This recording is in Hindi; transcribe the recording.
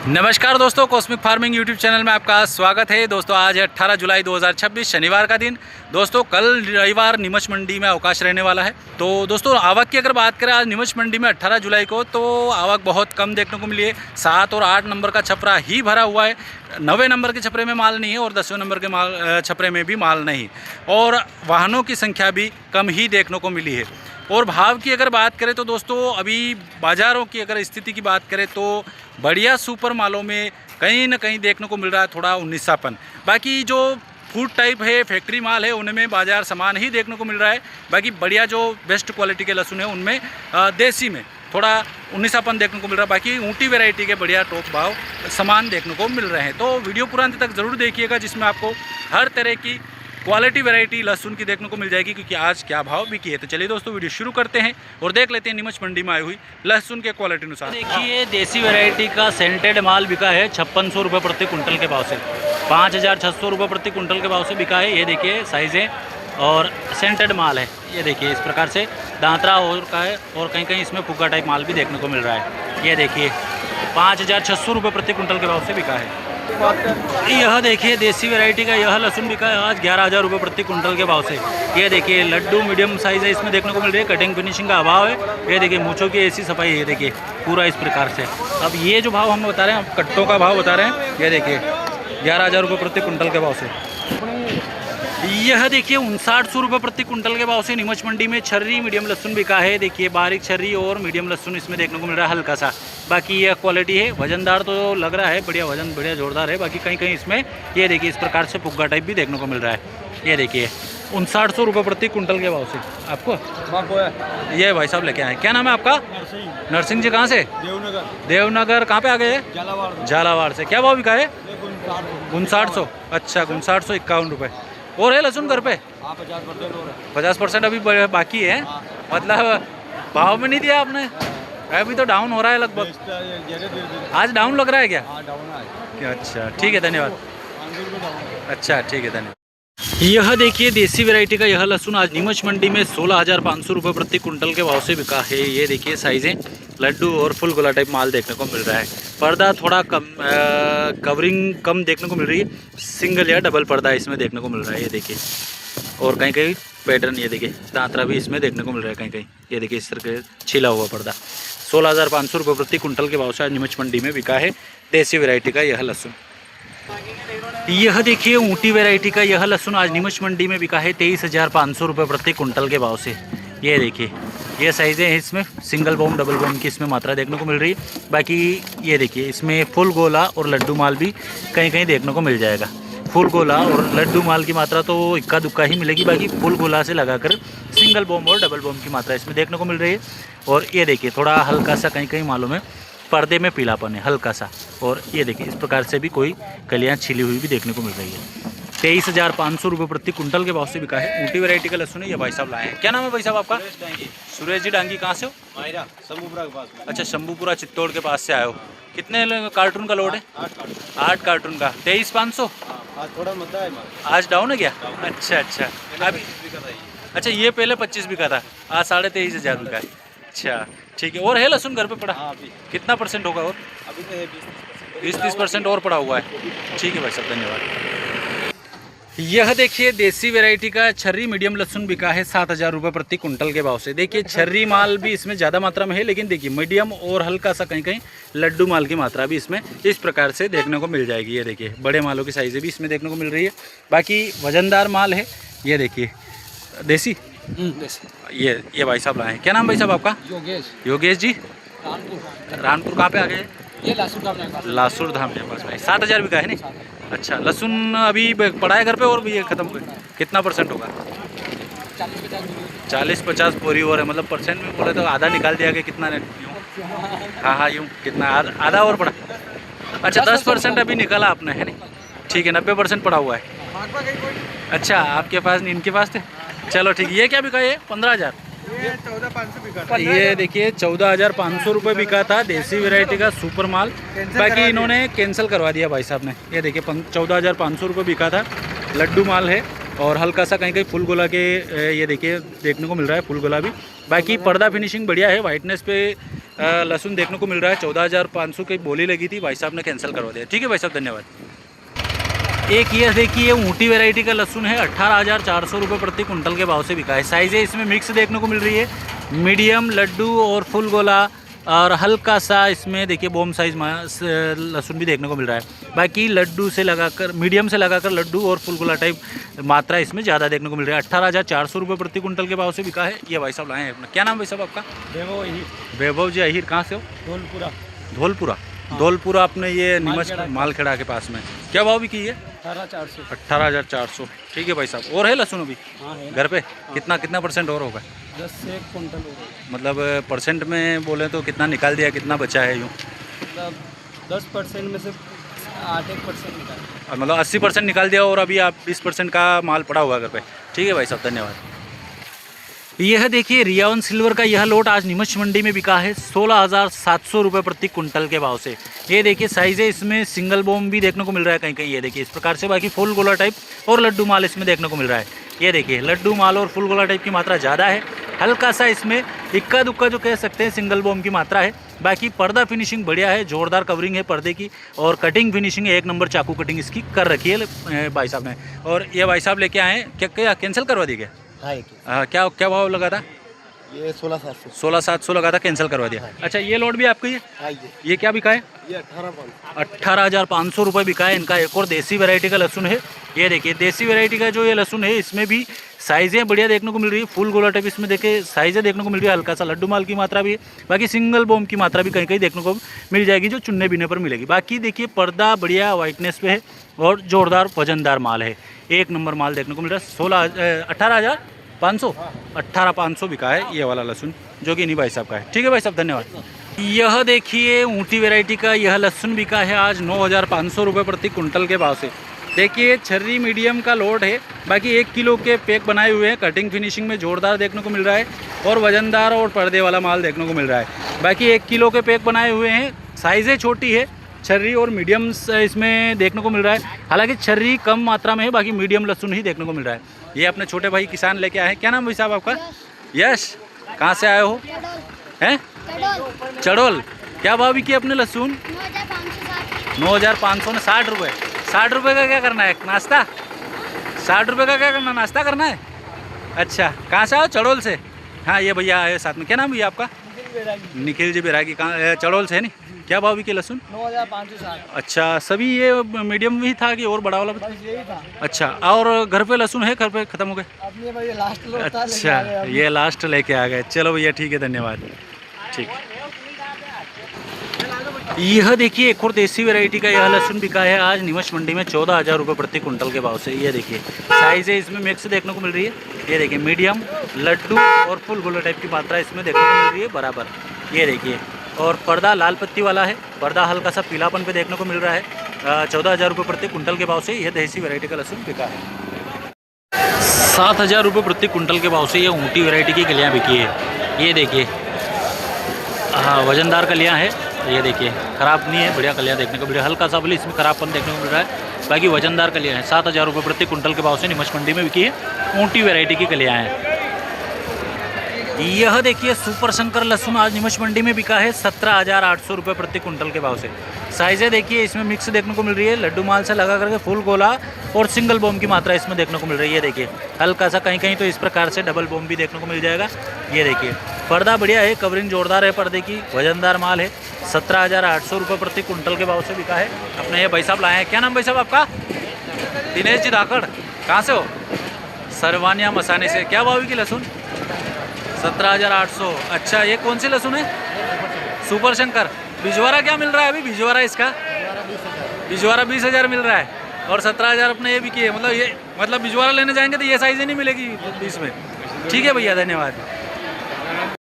नमस्कार दोस्तों, कॉस्मिक फार्मिंग यूट्यूब चैनल में आपका स्वागत है। दोस्तों आज है 18 जुलाई 2026 शनिवार का दिन। दोस्तों कल रविवार नीमच मंडी में अवकाश रहने वाला है। तो दोस्तों आवक की अगर बात करें आज नीमच मंडी में 18 जुलाई को, तो आवक बहुत कम देखने को मिली है। 7 और 8 नंबर का छपरा ही भरा हुआ है। 9वें नंबर के छपरे में माल नहीं है और 10वें नंबर के छपरे में भी माल नहीं, और वाहनों की संख्या भी कम ही देखने को मिली है। और भाव की अगर बात करें तो दोस्तों अभी बाज़ारों की अगर स्थिति की बात करें तो बढ़िया सुपर मालों में कहीं ना कहीं देखने को मिल रहा है थोड़ा 19पन। बाकी जो फूड टाइप है, फैक्ट्री माल है, उनमें बाज़ार समान ही देखने को मिल रहा है। बाकी बढ़िया जो बेस्ट क्वालिटी के लहसुन है उनमें देसी में थोड़ा 19पन देखने को मिल रहा है। बाकी ऊँटी वैरायटी के बढ़िया टॉप भाव समान देखने को मिल रहे हैं। तो वीडियो पूरा अंत तक ज़रूर देखिएगा, जिसमें आपको हर तरह की क्वालिटी वैरायटी लहसुन की देखने को मिल जाएगी, क्योंकि आज क्या भाव बिकी है। तो चलिए दोस्तों वीडियो शुरू करते हैं और देख लेते हैं नीमच मंडी में आई हुई लहसुन के क्वालिटी अनुसार। देखिए देसी वैरायटी का सेंटेड माल बिका है 5600 रुपये प्रति कुंटल के भाव से, 5600 रुपये प्रति कुंटल के भाव से बिका है। ये देखिए साइज़ें और सेंटेड माल है। ये देखिए इस प्रकार से दांतरा और का है, और कहीं कहीं इसमें फुग्गा टाइप माल भी देखने को मिल रहा है। ये देखिए 5600 रुपये प्रति कुंटल के भाव से बिका है। यह देखिए देसी वैरायटी का यह लहसुन बिका है आज 11,000 रुपये प्रति कुंटल के भाव से। ये देखिए लड्डू मीडियम साइज़ है, इसमें देखने को मिल रही है। कटिंग फिनिशिंग का अभाव है। ये देखिए मूँछों की ऐसी सफाई है। ये देखिए पूरा इस प्रकार से। अब ये जो भाव हम बता रहे हैं, हम कट्टों का भाव बता रहे हैं। ये देखिए 11,000 रुपये प्रति कुंटल के भाव से। यह देखिए 5900 रुपये प्रति कुंटल के भाव से नीमच मंडी में छर्री मीडियम लहसुन बिका है। देखिए बारीक छर्री और मीडियम लहसुन इसमें देखने को मिल रहा है हल्का सा। बाकी यह क्वालिटी है, वजनदार तो लग रहा है, बढ़िया वजन, बढ़िया जोरदार है। बाकी कहीं कहीं इसमें ये देखिए इस प्रकार से पुग्गा टाइप भी देखने को मिल रहा है। ये देखिए 5900 रुपये प्रति कुंटल के भाव से आपको ये भाई साहब लेके आए। क्या नाम है आपका? नरसिंह जी। कहाँ से? देवनगर। कहाँ पे आ गए? झालावाड़ से। क्या भाव बिका है? 5900। अच्छा 5951 रुपये। और है लहसुन घर पे? 50% अभी बाकी है। मतलब भाव में नहीं दिया आपने? अभी तो डाउन हो रहा है लगभग। आज डाउन लग रहा है क्या? अच्छा ठीक है, धन्यवाद। अच्छा ठीक है, धन्यवाद। यह देखिए देसी वैरायटी का यह लहसुन आज नीमच मंडी में 16,500 रुपये प्रति कुंटल के भाव से बिका है। ये देखिए साइज़ें लड्डू और फुल गोला टाइप माल देखने को मिल रहा है। पर्दा थोड़ा कम, कवरिंग कम देखने को मिल रही है। सिंगल या डबल पर्दा इसमें देखने को मिल रहा है। ये देखिए और कहीं कहीं पैटर्न, ये देखिए दांतरा भी इसमें देखने को मिल रहा है कहीं कहीं। ये देखिए इस तरह के छिला हुआ पर्दा। 16,500 रुपये प्रति कुंटल के भाव से आज नीमच मंडी में बिका है देसी वैरायटी का यह लहसुन। यह देखिए ऊँटी वैरायटी का यह लहसुन आज नीमच मंडी में बिका है 23,500 रुपये प्रति कुंटल के भाव से। ये देखिए ये साइज़ें हैं, इसमें सिंगल बॉम डबल बॉम की इसमें मात्रा देखने को मिल रही है। बाकी ये देखिए इसमें फुल गोला और लड्डू माल भी कहीं कहीं देखने को मिल जाएगा। फुल गोला और लड्डू माल की मात्रा तो इक्का दुक्का ही मिलेगी। बाकी फुल गोला से लगाकर सिंगल बॉम और डबल बॉम की मात्रा इसमें देखने को मिल रही है। और ये देखिए थोड़ा हल्का सा कहीं कहीं मालों में पर्दे में पीलापन है हल्का सा। और ये देखिए इस प्रकार से भी कोई कलियाँ छिली हुई भी देखने को मिल रही है। 23,500 रुपये प्रति कुंटल के भाव से बिका है। ऊँटी वैरायटी का लहसुन है। ये भाई साहब लाए हैं। क्या नाम है भाई साहब आपका? सुरेश जी डांगी। कहाँ से हो? शंभूपुरा के पास। अच्छा शंभूपुरा चित्तौड़ के पास से आए हो। कितने कार्टून का लोड है? 8 कार्टून का। 23,500। आज थोड़ा मुद्दा है, आज डाउन है क्या? अच्छा अभी अच्छा ये पहले 25 बिका था, आज 23,500 बिका है। अच्छा ठीक है। और है लहसुन घर पे पड़ा? कितना परसेंट होगा? और अभी तो है 20-30% और पड़ा हुआ है। ठीक है भाई साहब, धन्यवाद। यह देखिए देसी वैरायटी का छर्री मीडियम लहसुन बिका है 7,000 रुपये प्रति कुंटल के भाव से। देखिए छर्री माल भी इसमें ज़्यादा मात्रा में है, लेकिन देखिए मीडियम और हल्का सा कहीं कहीं लड्डू माल की मात्रा भी इसमें इस प्रकार से देखने को मिल जाएगी। ये देखिए बड़े मालों की साइज़ें भी इसमें देखने को मिल रही है। बाकी वजनदार माल है। ये देखिए देसी। ये भाई साहब लाए हैं। क्या नाम भाई साहब आपका? योगेश जी। रानपुर। कहाँ पे आ गए? ये लासुर धाम के पास भाई। 7,000 बिका है नहीं? अच्छा लहसुन अभी पड़ा है घर पे और भी ये ख़त्म हो गया? कितना परसेंट होगा? 40-50 बोरी और है। मतलब परसेंट में बोले तो आधा निकाल दिया गया। कितना यूँ? हाँ यूँ कितना? आधा और पड़ा। अच्छा 10% अभी निकाला आपने है नहीं? ठीक है 90% पड़ा हुआ है। अच्छा आपके पास नहीं, इनके पास थे। चलो ठीक है। ये क्या बिका? ये 15,000। ये 14,500 बिका था। ये देखिए 14,500 रुपये बिका था देसी वैरायटी का सुपर माल। बाकी इन्होंने कैंसिल करवा दिया भाई साहब ने। ये देखिए 14,500 रुपये बिका था। लड्डू माल है और हल्का सा कहीं कहीं फुल गोला के ये देखिए देखने को मिल रहा है फुल गोला भी। बाकी पर्दा फिनिशिंग बढ़िया है, वाइटनेस पे लहसुन देखने को मिल रहा है। 14,500 की बोली लगी थी, भाई साहब ने कैंसिल करवा दिया। ठीक है भाई साहब, धन्यवाद। एक ये देखिए ऊँटी वैरायटी का लहसुन है, 18,400 रुपये प्रति कुंटल के भाव से बिका है। साइज़ है इसमें मिक्स देखने को मिल रही है, मीडियम, लड्डू और फुल गोला, और हल्का सा इसमें देखिए बॉम साइज लहसुन भी देखने को मिल रहा है। बाकी लड्डू से लगाकर, मीडियम से लगाकर लड्डू और फुल गोला टाइप मात्रा इसमें ज़्यादा देखने को मिल रहा है। 18,400 रुपये प्रति कुंटल के भाव से बिका है। ये भाई साहब लाए हैं अपना, क्या नाम भाई साहब आपका? वैभव अहीर। वैभव जी अहीर, कहाँ से हो? धौलपुरा। धौलपुरा। हाँ। धौलपुरा अपने ये निमच मालखेड़ा। मालखेड़ा के पास में। क्या भाव बिकी है? 18,400। 18,400। ठीक है भाई साहब। और है लहसुन अभी हाँ है। घर पे? कितना परसेंट और होगा? 10 से 1 कुंटल हो गए। मतलब परसेंट में बोले तो कितना निकाल दिया, कितना बचा है यूँ? मतलब 10% में से 8-1% निकाल। मतलब 80% निकाल दिया और अभी आप 20% का माल पड़ा हुआ घर पे। ठीक है भाई साहब, धन्यवाद। यह देखिए रियावन सिल्वर का यह लोट आज नीमच मंडी में बिका है 16,700 रुपये प्रति कुंटल के भाव से। ये देखिए साइज़ है इसमें, सिंगल बॉम भी देखने को मिल रहा है कहीं कहीं, ये देखिए इस प्रकार से। बाकी फुल गोला टाइप और लड्डू माल इसमें देखने को मिल रहा है। ये देखिए लड्डू माल और फुल गोला टाइप की मात्रा ज़्यादा है, हल्का सा इसमें इक्का दुक्का जो कह सकते हैं सिंगल बॉम की मात्रा है। बाकी पर्दा फिनिशिंग बढ़िया है, जोरदार कवरिंग है पर्दे की, और कटिंग फिनिशिंग एक नंबर चाकू कटिंग इसकी कर रखी है भाई साहब ने। और ये भाई साहब लेके आए हैं, क्या कैंसिल करवा दी क्या? क्या क्या भाव लगा था? ये 16,700। 16,700 लगा था, कैंसिल करवा दिया। अच्छा ये लोड भी आपका ही है? ये क्या बिका है? ये 18,500। 18,500 रुपये बिका है इनका। एक और देसी वैरायटी का लहसुन है, ये देखिए देसी वैरायटी का जो ये लहसुन है इसमें भी साइज़ें बढ़िया देखने को मिल रही है। फुल गोला टाइप इसमें देखिए साइज़ें देखने को मिल रही है, हल्का सा लड्डू माल की मात्रा भी है। बाकी सिंगल बॉम की मात्रा भी कहीं कहीं देखने को मिल जाएगी, जो चुनने बीने पर मिलेगी। बाकी देखिए पर्दा बढ़िया वाइटनेस पे है और जोरदार वजनदार माल है, एक नंबर माल देखने को मिल रहा है। 18,500 बिका है ये वाला लहसुन, जो कि इन्हीं भाई साहब का है। ठीक है भाई साहब, धन्यवाद। यह देखिए ऊँटी वैरायटी का यह लहसुन बिका है आज 9,500 रुपये प्रति कुंटल के भाव से। देखिए छर्री मीडियम का लोड है, बाकी 1 किलो के पैक बनाए हुए हैं, कटिंग फिनिशिंग में जोरदार देखने को मिल रहा है और वजनदार और पर्दे वाला माल देखने को मिल रहा है। बाकी 1 किलो के पैक बनाए हुए हैं, साइज़ें छोटी है, छर्री और मीडियम इसमें देखने को मिल रहा है। हालांकि छर्री कम मात्रा में है, बाकी मीडियम लहसुन ही देखने को मिल रहा है। ये अपने छोटे भाई किसान लेके आए हैं। क्या नाम भाई साहब आपका? यश। कहाँ से आए हो? हैं? चड़ोल। क्या भाव भी किया अपने लहसुन? 9,500 ने 60 रुपये। 60 रुपये का क्या करना है? नाश्ता? 60 रुपये का क्या करना, नाश्ता करना है? अच्छा, कहाँ से आओ? चड़ोल से। हाँ ये भैया आए साथ में। क्या नाम भैया आपका? निखिल जी बैरागी। कहाँ? चड़ोल से है नहीं? क्या भाव भी के लहसुन? 9,560। अच्छा, सभी ये मीडियम भी था कि और बड़ा वाला भी? बस यही था। अच्छा, और घर पे लहसुन है? घर पे ख़त्म हो गए? अब ये भाई लास्ट लोट था, लेके अच्छा, आ गए अब। ये लास्ट लेके आ गए। चलो भैया ठीक है, धन्यवाद। ठीक। यह देखिए एक और देसी वैरायटी का यह लहसुन बिका है आज नीमच मंडी में 14,000 रुपये प्रति कुंटल के भाव से। ये देखिए साइज़ है इसमें मिक्स देखने को मिल रही है। ये देखिए मीडियम, लड्डू और फुल गोला टाइप की मात्रा इसमें देखने को मिल रही है बराबर। ये देखिए, और पर्दा लाल पत्ती वाला है, पर्दा हल्का सा पीलापन पे देखने को मिल रहा है। 14,000 रुपये प्रति कुंटल के भाव से यह देसी वैरायटी का लहसुन बिका है। 7,000 रुपये प्रति कुंटल के भाव से ये ऊँटी वैरायटी की कलियाँ बिकी है। ये देखिए, हाँ वजनदार कलियाँ है। ये देखिए ख़राब नहीं है, बढ़िया कलियाँ देखने को मिल रहा है। हल्का सा भले इसमें खराबपन देखने को मिल रहा है, बाकी वजनदार कलियाँ हैं। 7,000 रुपये प्रति कुंटल के भाव से नीमच मंडी में बिकी है ऊँटी वैरायटी की कलियाँ हैं। यह देखिए सुपर शंकर लहसुन आज नीमच मंडी में बिका है 17,800 रुपये प्रति कुंटल के भाव से। साइज़ें देखिए इसमें मिक्स देखने को मिल रही है, लड्डू माल से लगा करके फुल गोला और सिंगल बॉम की मात्रा इसमें देखने को मिल रही है। ये देखिए हल्का सा कहीं कहीं तो इस प्रकार से डबल बॉम भी देखने को मिल जाएगा। ये देखिए पर्दा बढ़िया है, कवरिंग जोरदार है पर्दे की, वजनदार माल है। 17,800 रुपये प्रति कुंटल के भाव से बिका है। अपने ये भाई साहब लाए हैं। क्या नाम भाई साहब आपका? दिनेश जी धाकड़। कहाँ से हो? सरवानिया मसाने से। क्या भाव की लहसुन? 17,800। अच्छा, ये कौन सी लहसुन है? सुपर शंकर। बिजवारा क्या मिल रहा है अभी? बिजवारा इसका बिजवारा 20,000 मिल रहा है और 17,000 अपने ये भी किए। मतलब ये बिजवारा लेने जाएंगे तो ये साइज़ ही नहीं मिलेगी 20 में। ठीक है भैया, धन्यवाद।